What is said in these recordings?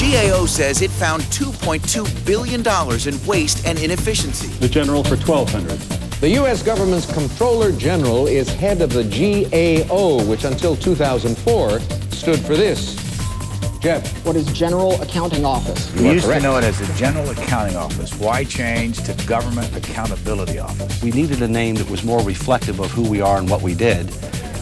GAO says it found $2.2 billion in waste and inefficiency. The general for 1,200. The U.S. government's Comptroller General is head of the GAO, which until 2004 stood for this. Jeff. What is General Accounting Office? We used to know it as the General Accounting Office. Why change to Government Accountability Office? We needed a name that was more reflective of who we are and what we did,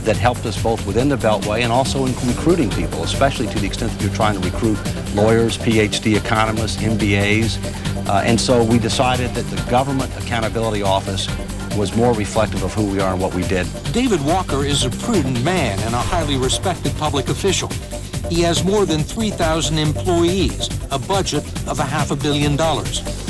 that helped us both within the Beltway and also in recruiting people, especially to the extent that you're trying to recruit lawyers, PhD economists, MBAs. And so we decided that the Government Accountability Office was more reflective of who we are and what we did. David Walker is a prudent man and a highly respected public official. He has more than 3,000 employees, a budget of $500 million,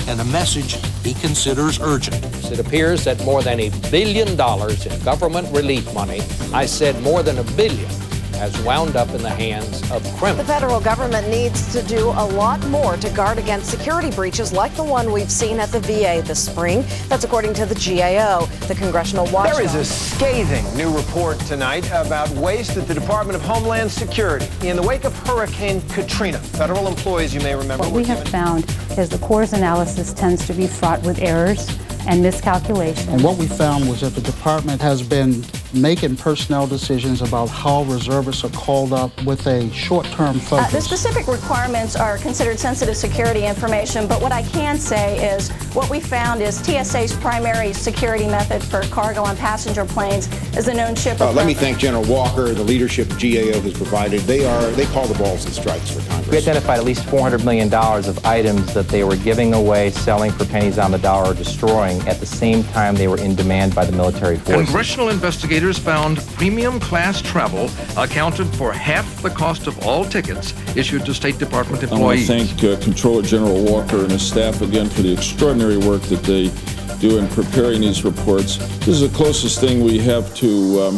and a message he considers urgent. It appears that more than $1 billion in government relief money, I said more than $1 billion, has wound up in the hands of criminals. The federal government needs to do a lot more to guard against security breaches like the one we've seen at the VA this spring. That's according to the GAO, the Congressional Watchdog. There is a scathing new report tonight about waste at the Department of Homeland Security in the wake of Hurricane Katrina. Federal employees, you may remember, what we have found is the Corps' analysis tends to be fraught with errors and miscalculation. And what we found was that the department has been making personnel decisions about how reservists are called up with a short-term focus. The specific requirements are considered sensitive security information, but what I can say is what we found is TSA's primary security method for cargo on passenger planes is the known ship. Let me thank General Walker, the leadership GAO has provided. They call the balls and strikes for Congress. We identified at least $400 million of items that they were giving away, selling for pennies on the dollar, or destroying at the same time they were in demand by the military forces. Congressional investigators found premium class travel accounted for half the cost of all tickets issued to State Department employees. I want to thank Comptroller General Walker and his staff again for the extraordinary work that they do in preparing these reports. This is the closest thing we have to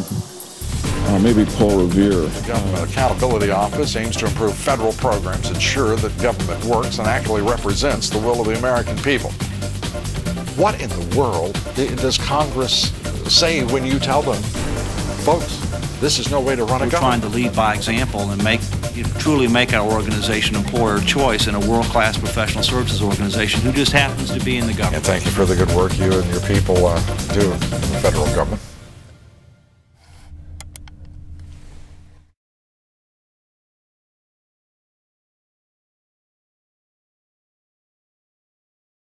maybe Paul Revere. The Government Accountability Office aims to improve federal programs, ensure that government works and actually represents the will of the American people. What in the world does Congress say when you tell them, folks, this is no way to run a government? We're trying to lead by example and truly make our organization employer of choice in a world-class professional services organization who just happens to be in the government. And thank you for the good work you and your people do in the federal government.